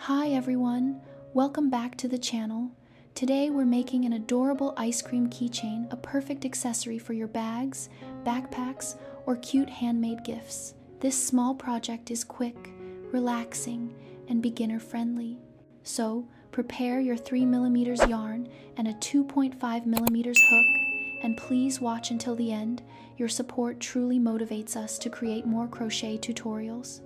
Hi everyone, welcome back to the channel. Today we're making an adorable ice cream keychain, a perfect accessory for your bags, backpacks, or cute handmade gifts. This small project is quick, relaxing, and beginner friendly. So prepare your 3mm yarn and a 2.5mm hook, and please watch until the end. Your support truly motivates us to create more crochet tutorials.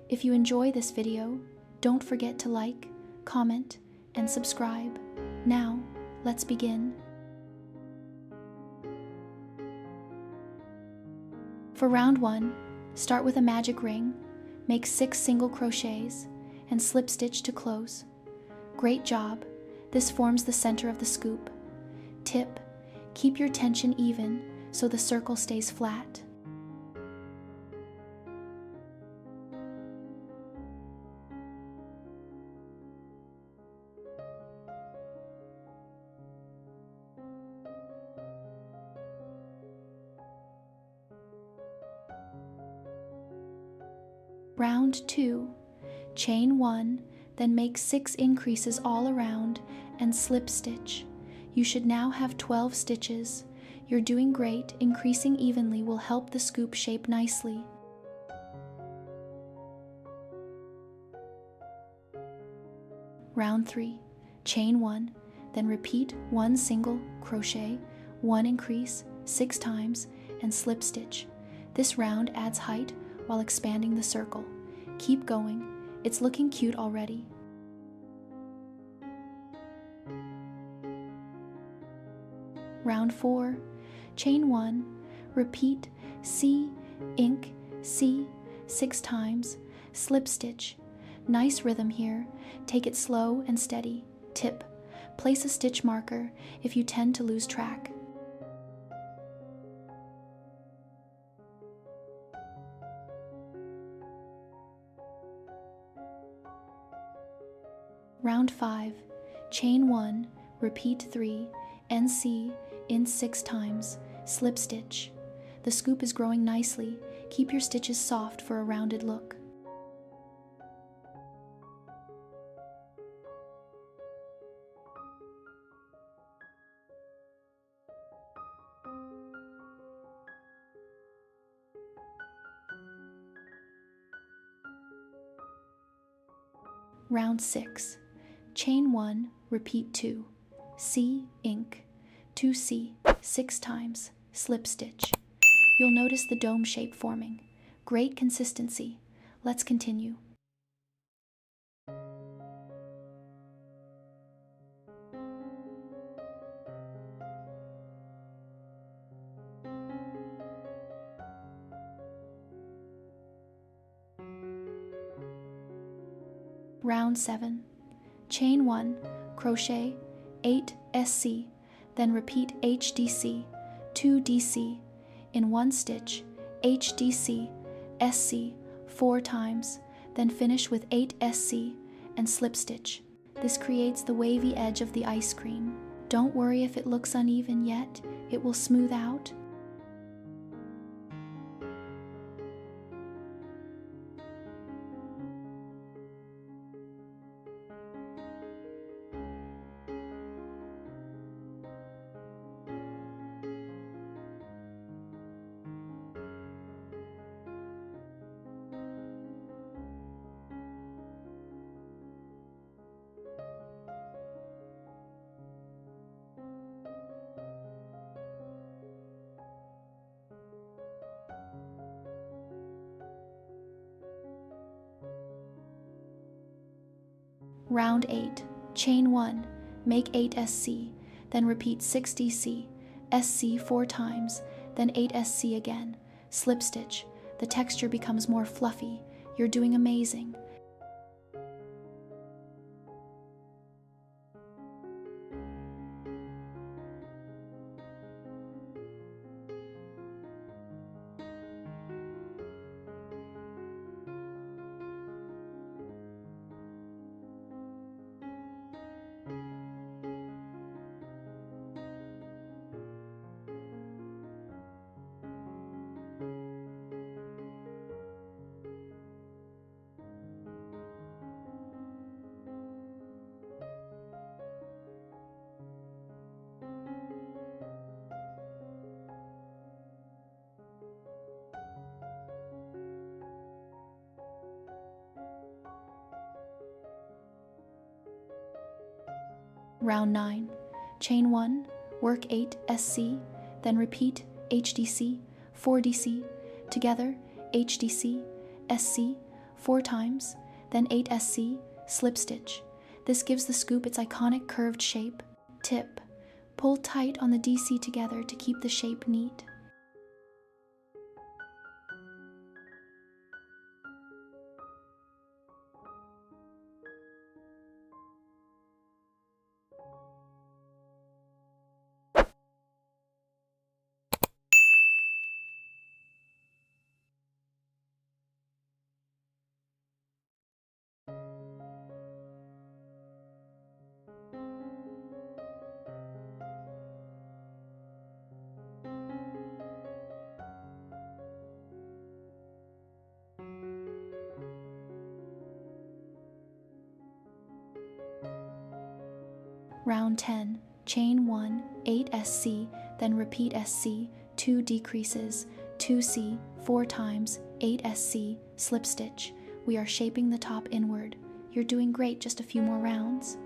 If you enjoy this video, don't forget to like, comment, and subscribe. Now, let's begin. For round 1, start with a magic ring, make 6 single crochets, and slip stitch to close. Great job! This forms the center of the scoop. Tip: keep your tension even so the circle stays flat. Round 2, chain 1, then make 6 increases all around and slip stitch. You should now have 12 stitches. You're doing great. Increasing evenly will help the scoop shape nicely. Round 3, chain 1, then repeat 1 single crochet, 1 increase 6 times, and slip stitch. This round adds height while expanding the circle. Keep going, it's looking cute already. Round 4, chain 1, repeat C, ink, C 6 times, slip stitch. Nice rhythm here, take it slow and steady. Tip: place a stitch marker if you tend to lose track. Round 5, chain 1, repeat 3, NC in 6 times, slip stitch. The scoop is growing nicely. Keep your stitches soft for a rounded look. Round 6, chain 1, repeat 2, C, ink, 2C, 6 times, slip stitch. You'll notice the dome shape forming. Great consistency. Let's continue. Round 7, chain 1, crochet 8 SC, then repeat HDC, 2 DC, in 1 stitch, HDC, SC 4 times, then finish with 8 SC and slip stitch. This creates the wavy edge of the ice cream. Don't worry if it looks uneven yet, it will smooth out. Round 8, chain 1, make 8 SC, then repeat 6 DC, SC 4 times, then 8 SC again, slip stitch. The texture becomes more fluffy. You're doing amazing. Round 9. Chain 1, work 8 SC, then repeat HDC, 4DC, together HDC, SC, 4 times, then 8 SC, slip stitch. This gives the scoop its iconic curved shape. Tip: pull tight on the DC together to keep the shape neat. Round 10. Chain 1, 8 SC, then repeat SC, 2 decreases, 2C, 4 times, 8 SC, slip stitch. We are shaping the top inward. You're doing great, just a few more rounds.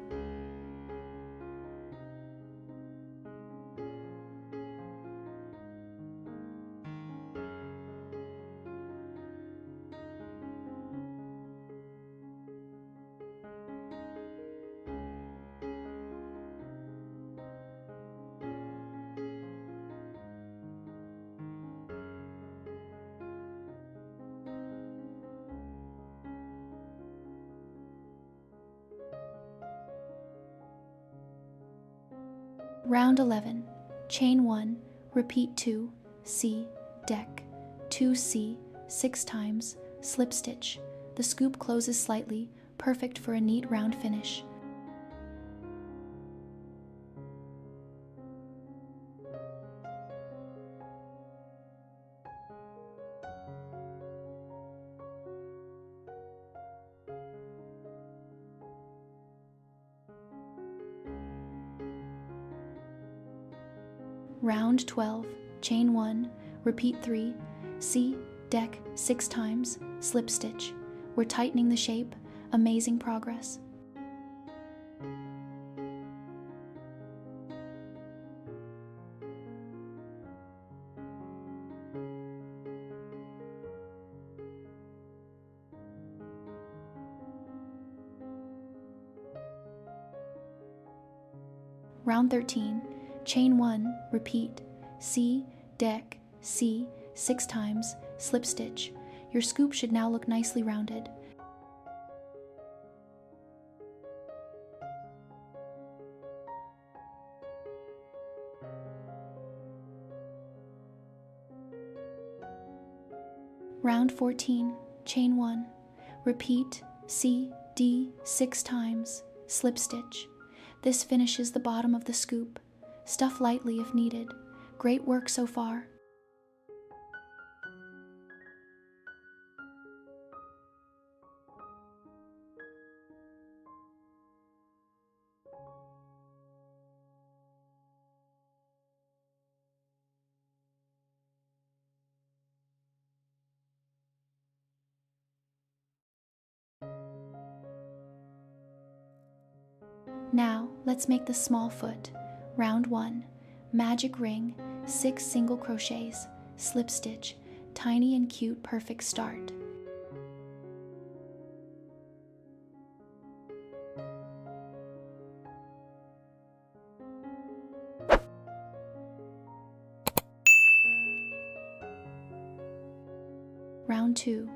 Round 11. Chain 1, repeat 2, C, deck, 2C, 6 times, slip stitch. The scoop closes slightly, perfect for a neat round finish. Round 12. Chain 1, repeat 3, C, deck, 6 times, slip stitch. We're tightening the shape. Amazing progress. Round 13. Chain 1, repeat, C, deck, C, 6 times, slip stitch. Your scoop should now look nicely rounded. Round 14. Chain 1, repeat, C, D, 6 times, slip stitch. This finishes the bottom of the scoop. Stuff lightly if needed. Great work so far. Now, let's make the small foot. Round 1. Magic ring, 6 single crochets, slip stitch, tiny and cute, perfect start. Round 2.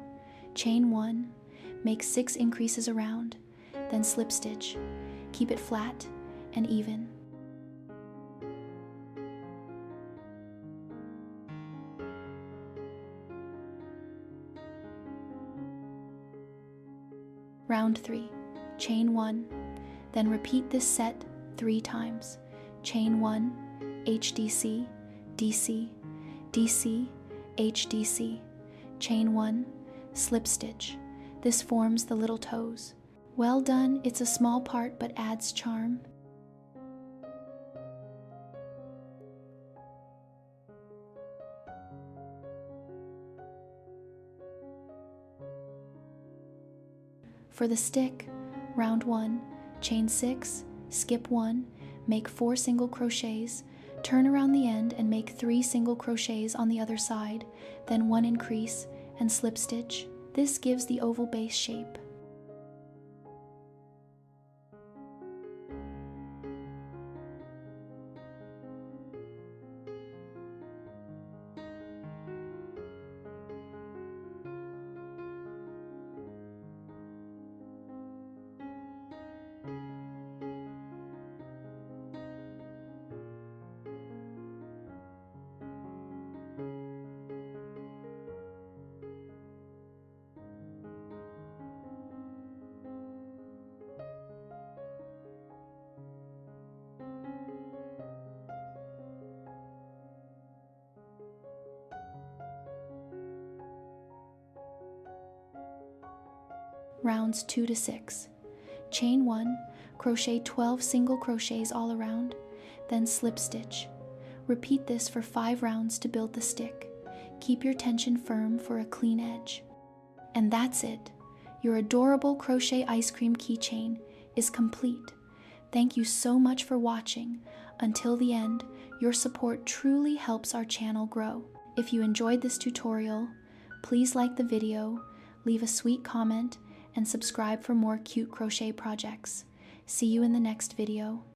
Chain 1, make 6 increases around, then slip stitch. Keep it flat and even. Round 3. Chain 1, then repeat this set 3 times. Chain 1, HDC, DC, DC, HDC, chain 1, slip stitch. This forms the little toes. Well done, it's a small part but adds charm. For the stick, round 1, chain 6, skip 1, make 4 single crochets, turn around the end and make 3 single crochets on the other side, then 1 increase and slip stitch. This gives the oval base shape. Rounds 2 to 6. Chain 1, crochet 12 single crochets all around, then slip stitch. Repeat this for 5 rounds to build the stick. Keep your tension firm for a clean edge. And that's it. Your adorable crochet ice cream keychain is complete. Thank you so much for watching. Until the end, your support truly helps our channel grow. If you enjoyed this tutorial, please like the video, leave a sweet comment, and subscribe for more cute crochet projects. See you in the next video.